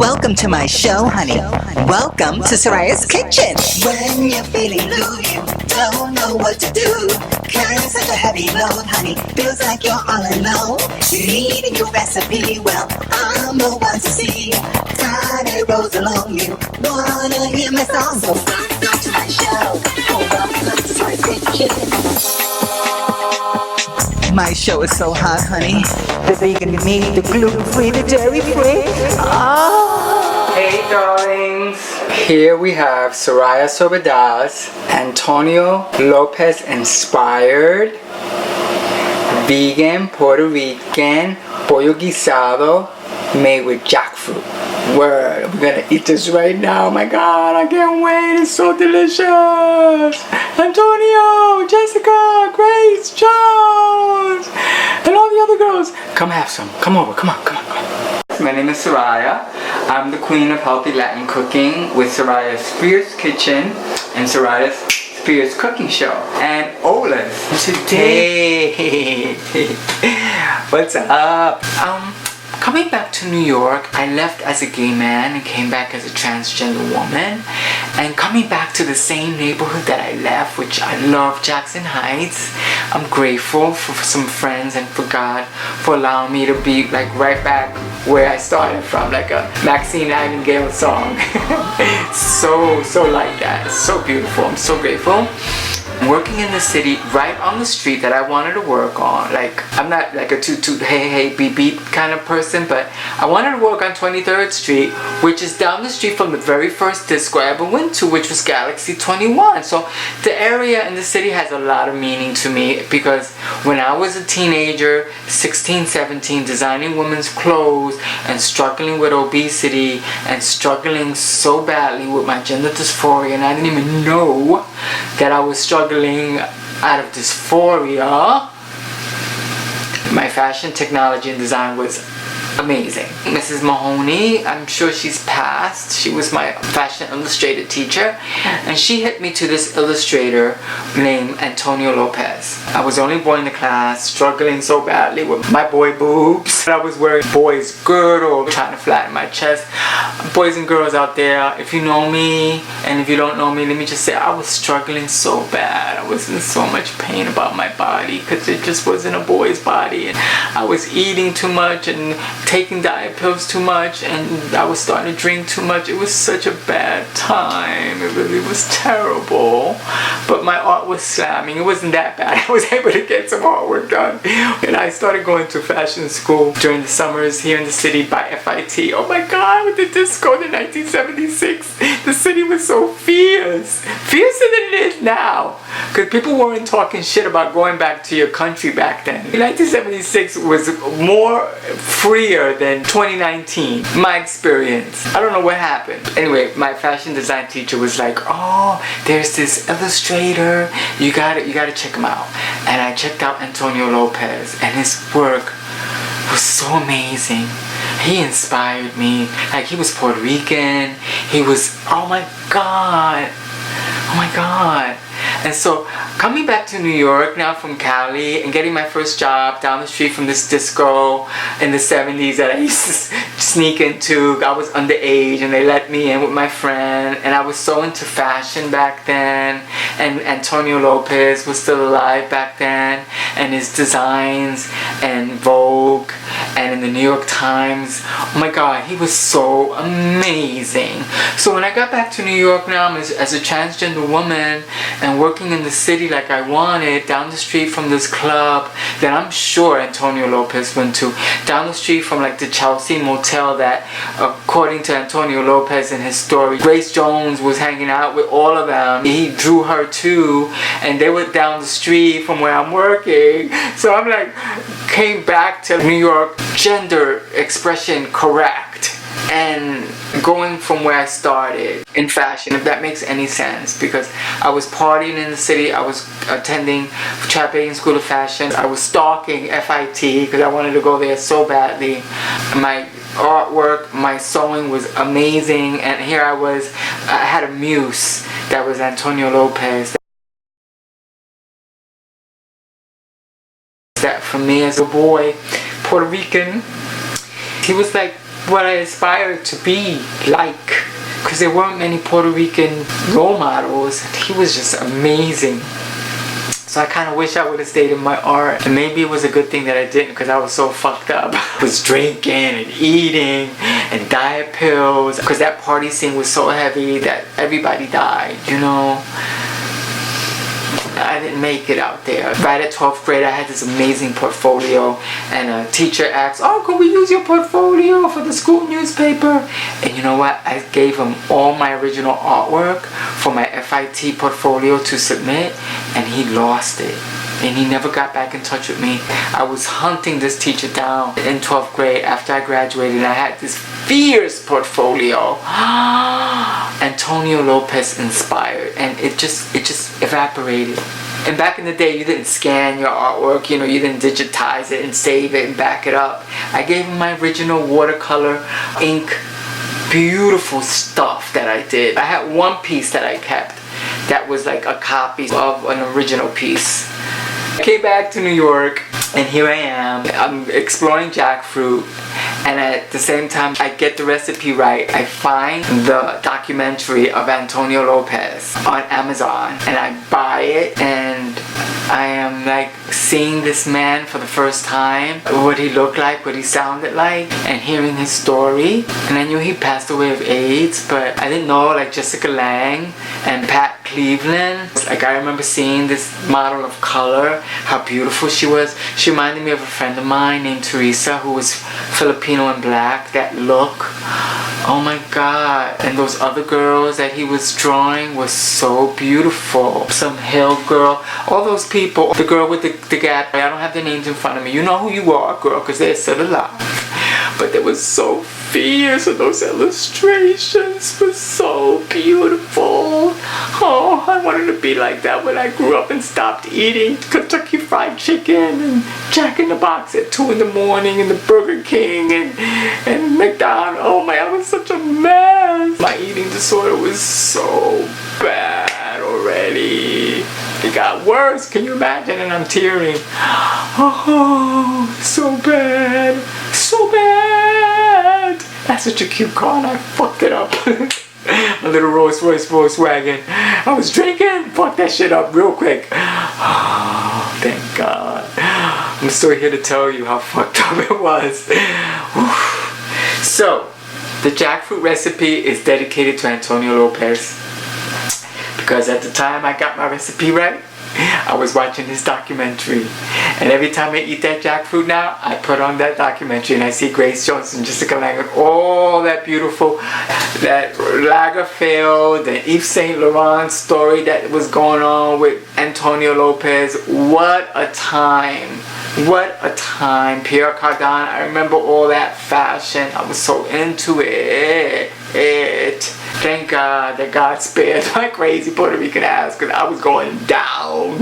Welcome to my show, honey. Welcome to Soraya's Kitchen. When you're feeling blue, you don't know what to do. Carrying such a heavy load, honey, feels like you're all alone. You need a new recipe, well, I'm the one to see. Friday rolls along, you wanna hear my song, so welcome to my show. Oh, welcome to Soraya's Kitchen. My show is so hot, honey. The vegan meat, the gluten-free, the dairy-free. Hey darlings, here we have Soraya Sobeda's Antonio Lopez inspired vegan Puerto Rican pollo guisado made with jackfruit. Word, we're gonna eat this right now. Oh my god, I can't wait, it's so delicious. Antonio, Jessica, Grace, Jones, and all the other girls, come have some. Come over, come on. My name is Soraya. I'm the queen of healthy Latin cooking with Soraya's Fierce Kitchen and Soraya's Fierce Cooking Show. And Ola's today. What's up? Coming back to New York, I left as a gay man and came back as a transgender woman. And coming back to the same neighborhood that I left, which I love, Jackson Heights, I'm grateful for some friends and for God for allowing me to be like right back where I started from, like a Maxine Nightingale song. so like that. So beautiful. I'm so grateful. I'm working in the city right on the street that I wanted to work on. Like, I'm not like a toot hey beep beep kind of person, but I wanted to work on 23rd Street, which is down the street from the very first disco I ever went to, which was Galaxy 21. So the area in the city has a lot of meaning to me because when I was a teenager, 16, 17, designing women's clothes and struggling with obesity and struggling so badly with my gender dysphoria, and I didn't even know that I was struggling out of dysphoria, my fashion technology and design was amazing. Mrs. Mahoney, I'm sure she's passed. She was my fashion illustrator teacher, and she hit me to this illustrator named Antonio Lopez. I was the only boy in the class, struggling so badly with my boy boobs. I was wearing boys girdle, trying to flatten my chest. Boys and girls out there, if you know me, and if you don't know me, let me just say I was struggling so bad. I was in so much pain about my body because it just wasn't a boy's body, and I was eating too much and taking diet pills too much, and I was starting to drink too much. It was such a bad time. It really was terrible. But my art was slamming. It wasn't that bad. I was able to get some artwork done. And I started going to fashion school during the summers here in the city by FIT. Oh my god, with the disco in 1976. The city was so fierce. Fiercer than it is now. Because people weren't talking shit about going back to your country back then. 1976 was more freer than 2019, my experience. I don't know what happened. Anyway, my fashion design teacher was like, oh, there's this illustrator, you gotta check him out. And I checked out Antonio Lopez, and his work was so amazing. He inspired me. Like, he was Puerto Rican, he was, oh my god. And so coming back to New York now from Cali and getting my first job down the street from this disco in the 70s that I used to sneak into. I was underage and they let me in with my friend, and I was so into fashion back then, and Antonio Lopez was still alive back then, and his designs and Vogue and in the New York Times. Oh my god, he was so amazing. So when I got back to New York now as a transgender woman and working in the city like I wanted, down the street from this club that I'm sure Antonio Lopez went to, down the street from like the Chelsea Motel that, according to Antonio Lopez in his story, Grace Jones was hanging out with all of them. He drew her too, and they were down the street from where I'm working. So I'm like, came back to New York, gender expression correct, and going from where I started in fashion, if that makes any sense, because I was partying in the city, I was attending Chapin School of Fashion, I was stalking FIT because I wanted to go there so badly. My artwork, my sewing was amazing, and here I was, I had a muse that was Antonio Lopez. That for me as a boy, Puerto Rican, he was like what I aspired to be like. Because there weren't many Puerto Rican role models. He was just amazing. So I kind of wish I would have stayed in my art. And maybe it was a good thing that I didn't, because I was so fucked up. I was drinking and eating and diet pills. Because that party scene was so heavy that everybody died, you know. I didn't make it out there. Right at 12th grade, I had this amazing portfolio, and a teacher asked, "Oh, can we use your portfolio for the school newspaper?" And you know what? I gave him all my original artwork for my FIT portfolio to submit, and he lost it. And he never got back in touch with me. I was hunting this teacher down in 12th grade after I graduated. I had this fierce portfolio. Antonio Lopez inspired, and it just evaporated. And back in the day, you didn't scan your artwork, you know, you didn't digitize it and save it and back it up. I gave him my original watercolor ink, beautiful stuff that I did. I had one piece that I kept that was like a copy of an original piece. I came back to New York, and here I am. I'm exploring jackfruit, and at the same time I get the recipe right. I find the documentary of Antonio Lopez on Amazon, and I buy it, and I am like seeing this man for the first time, what he looked like, what he sounded like, and hearing his story. And I knew he passed away of AIDS, but I didn't know like Jessica Lange and Pat Cleveland. Like I remember seeing this model of color, how beautiful she was. She reminded me of a friend of mine named Teresa, who was Filipino and black. That look, oh my God. And those other girls that he was drawing were so beautiful. Some hill girl, all those people. The girl with the gap, I don't have their names in front of me. You know who you are, girl, because they're still alive. But they were so fierce, and those illustrations were so beautiful. Oh, I wanted to be like that when I grew up and stopped eating Kentucky Fried Chicken and Jack in the Box at 2 in the morning and the Burger King and McDonald's. Oh my, I was such a mess. My eating disorder was so bad already. It got worse, can you imagine? And I'm tearing. Oh, so bad. So bad. That's such a cute car, and I fucked it up. A little Rolls Royce Volkswagen. I was drinking, fucked that shit up real quick. Oh, thank God. I'm still here to tell you how fucked up it was. So, the jackfruit recipe is dedicated to Antonio Lopez. Because at the time I got my recipe right, I was watching his documentary. And every time I eat that jackfruit now, I put on that documentary and I see Grace Jones and Jessica Lange and all that beautiful, that Lagerfeld and Yves Saint Laurent story that was going on with Antonio Lopez. What a time. What a time. Pierre Cardin, I remember all that fashion. I was so into it. Thank God that God spared my crazy Puerto Rican ass, because I was going down.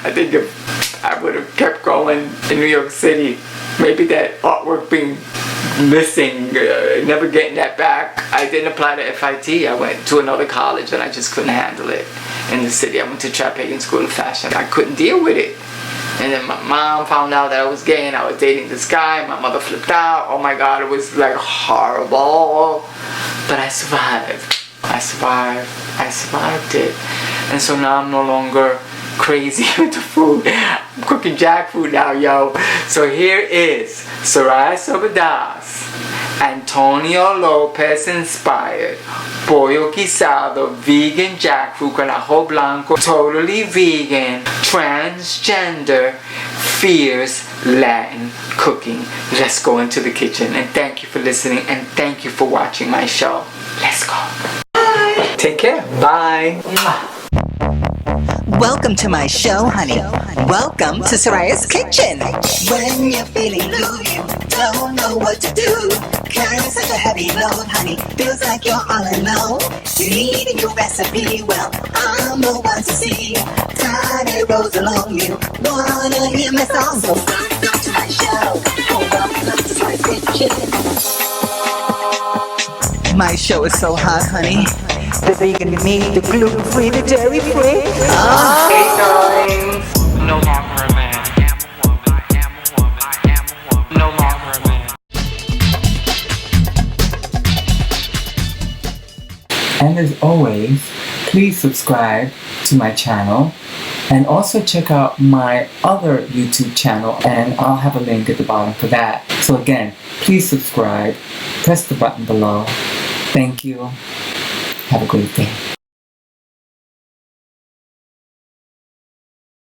I think if I would have kept going in New York City, maybe that artwork being missing, never getting that back. I didn't apply to FIT. I went to another college and I just couldn't handle it in the city. I went to Chappagan School of Fashion. I couldn't deal with it. And then my mom found out that I was gay and I was dating this guy. My mother flipped out. Oh my God, it was like horrible. But I survived. I survived it. And so now I'm no longer crazy with the food. I'm cooking jackfruit now, yo. So here is Soraya Sobedas, Antonio Lopez inspired pollo guisado, vegan jackfruit con ajo blanco, totally vegan, transgender, fierce Latin cooking. Let's go into the kitchen, and thank you for listening, and thank you for watching my show. Let's go. Bye. Take care. Bye. Welcome to my show, honey. Welcome to Soraya's Kitchen. When you're feeling blue, you don't know what to do. Carrying such a heavy load, honey, feels like you're all alone. You need a new recipe, well, I'm the one to see. Friday rolls along, you wanna hear my song, so welcome to my show. Welcome to Soraya's Kitchen. My show is so hot, honey. The vegan meat, the gluten-free, the dairy-free. Hey, darling. No longer a man. I am a woman. I am a woman. No longer a man. And as always, please subscribe to my channel and also check out my other YouTube channel, and I'll have a link at the bottom for that. So again, please subscribe, press the button below. Thank you. Have a great day.